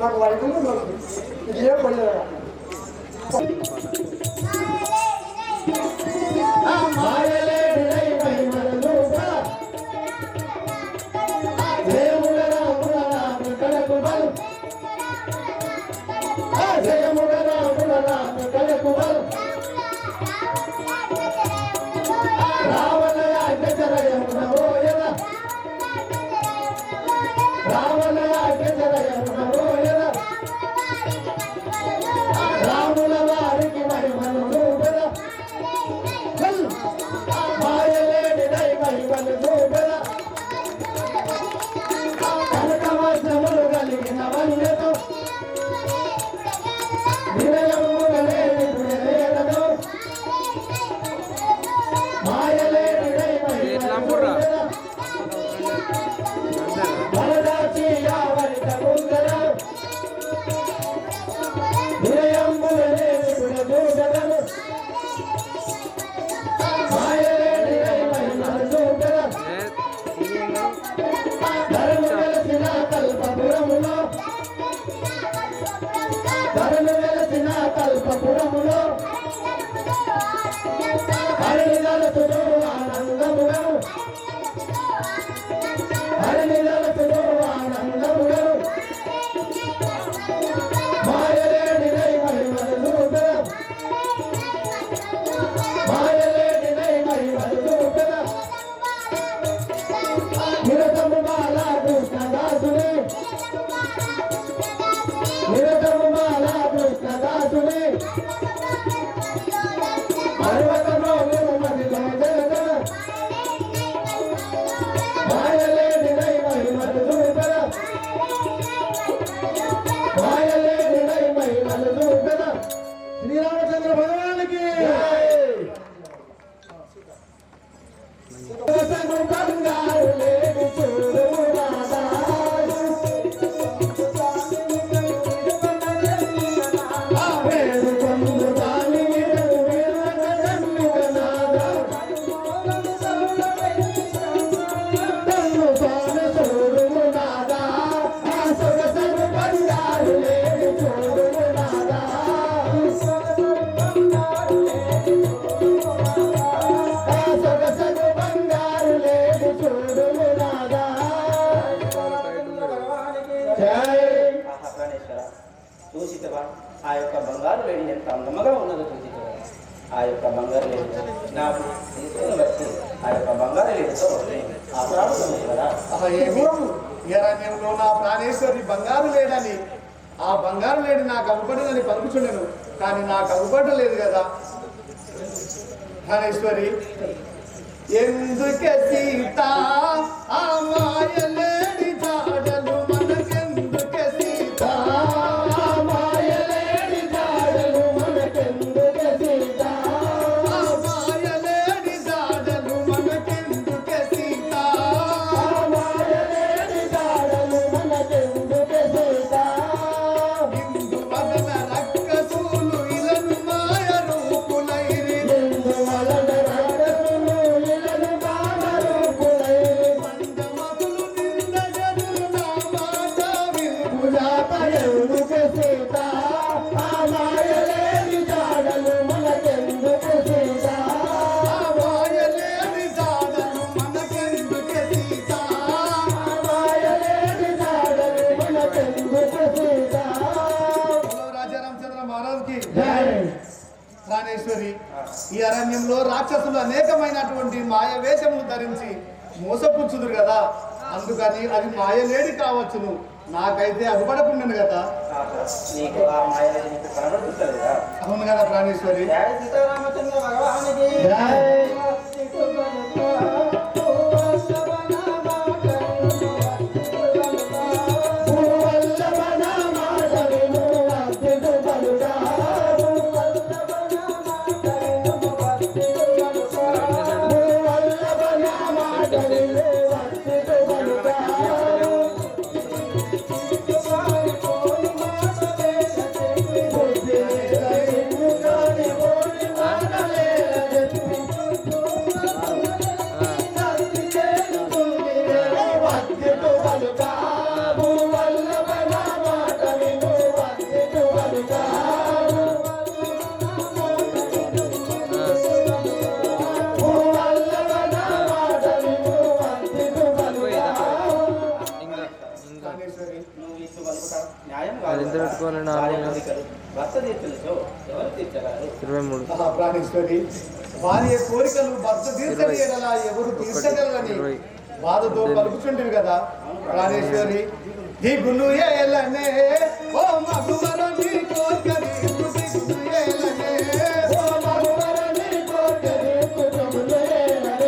నాకు వైద్యులు ఇది ఏం పడలేదు శ్రీరామచంద్ర భగవానికి చూసితవా ఆ యొక్క బంగారు లేడి ఎంత అందముగా ఉన్నదో చూసితవా ఆ యొక్క బంగారు లేడి నాకు తీసుకుని వచ్చి ఆ యొక్క బంగారు లేడితో ఆపరాడుతుంది కదా నా ప్రాణేశ్వరి బంగారు లేడని ఆ బంగారు లేడి నాకు అవ్వబడిందని పలుకుచుండెను కానీ నాకు అవ్వబడలేదు కదా ప్రాణేశ్వరి ఎందుకే సీత ఆ మాయలేడి జాడలు మనకెందుకే సీత ప్రాణేశ్వరి ఈ అరణ్యంలో రాక్షసులు అనేకమైనటువంటి మాయ వేషములు ధరించి మోసపుచ్చుదురు కదా అందుకని అది మాయలేడి కావచ్చును నాకైతే అగుపడకుండాను కదా అవును కదా ప్రాణేశ్వరి సీతారామచంద్ర భగవానికి ప్రాణేశ్వరి. నువ్వు ఇట్లు పలుకుట న్యాయం అది ఎంత పెట్టుకోవాలండి? కోరికలు భర్త తీర్చలేచో ఎవరు తీర్చగలరు? 23 ప్రాణేశ్వరి, భార్య కోరికలు భర్త తీర్చగలరా ఎవరు తీర్చగలరని బాధతో పలుకుచుంటివి కదా ప్రాణేశ్వరి. దిగులు ఏలనే ఓ మగువరని కోరికని దిగులు ఏలనే ఓ మగువరని కోరికని దిగులు ఏలనే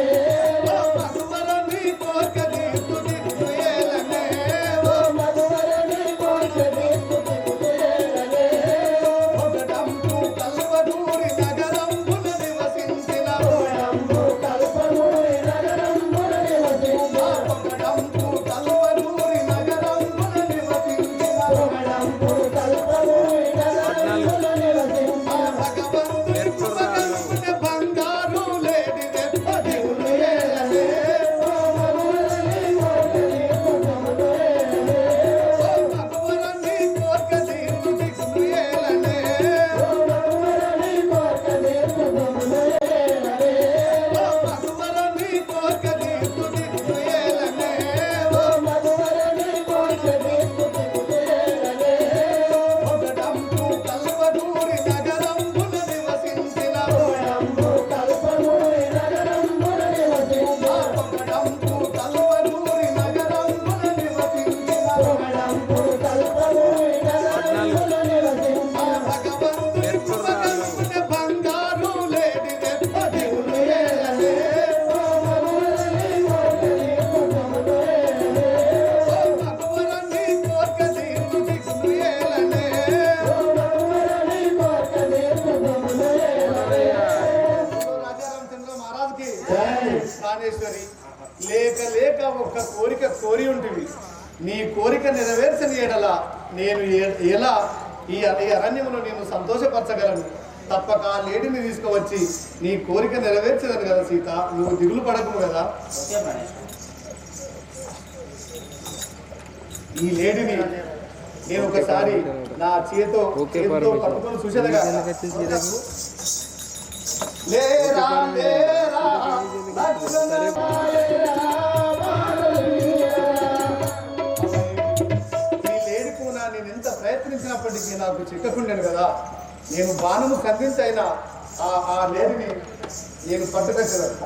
ఓ మగువరని కోరికని దిగులు ఏలనే ఓ మగువరని కోరికని దిగులు ఏలనే ఒకడంపు కల్పడూరి నగరంబున నివసించిన ఒకడంపు కల్పడూరి నగరంబున నివసించిన ఒకడంపు కల్పడూరి నగరంబున నివసించిన ఒకడంపు కల్పడూరి నగరంబున నివసించిన భగవంతుని కృపగలుగున బంగారు లేడి రెప్ప దిగులు ఏలనే ఓ మగువరని కోరికని దిగులు ఏలనే ఓ మగువరని కోరికని దిగులు ఏలనే ఓ మగువరని కోరికని దిగులు ఏలనే ఓ మగువరని కోరికని దిగులు ఏలనే ఓ మగువరని కోరికని దిగులు ఏలనే ఒకడంపు కల్పడూరి నగరంబున నివసించిన ఒకడంపు కల్పడూరి నగరంబున నివసించిన ఒకడంపు కల్పడూరి నగరంబున నివసించిన ఒకడంపు కల్పడూరి నగరంబున నివసించిన భగవంతుని కృపగలుగున బంగారు లేడి రెప్ప దిగులు ఏలనే ఓ మగువరని కోరికని దిగులు ఏలనే ఓ మగువరని కోరికని దిగులు ఏలనే ఓ మగువరని కోరికని దిగులు ఏలనే. రాజారామచంద్ర మహారాజుకి ప్రాణేశ్వరి, లేక లేక ఒక్క కోరిక కోరి ఉంటివి. నీ కోరిక నెరవేర్చని ఎడల నేను ఎలా ఈ అరణ్యంలో నేను సంతోషపరచగలను? తప్పక ఆ లేడిని తీసుకువచ్చి నీ కోరిక నెరవేర్చదని కదా సీత, నువ్వు దిగులు పడకు కదా. ఓకే ప్రాణేశ్వరి. ఈ లేడిని నేను ఒకసారి నా చేతితో పట్టుకొని చూసేదగా. లేరా లేరా ఈ లేడి కూడా నేను ఎంత ప్రయత్నించినప్పటికీ నాకు చిక్కకుండాను కదా. నేను బాణము సంధించైనా ఆ లేడిని నేను పట్టుకొచ్చేదాన్ని.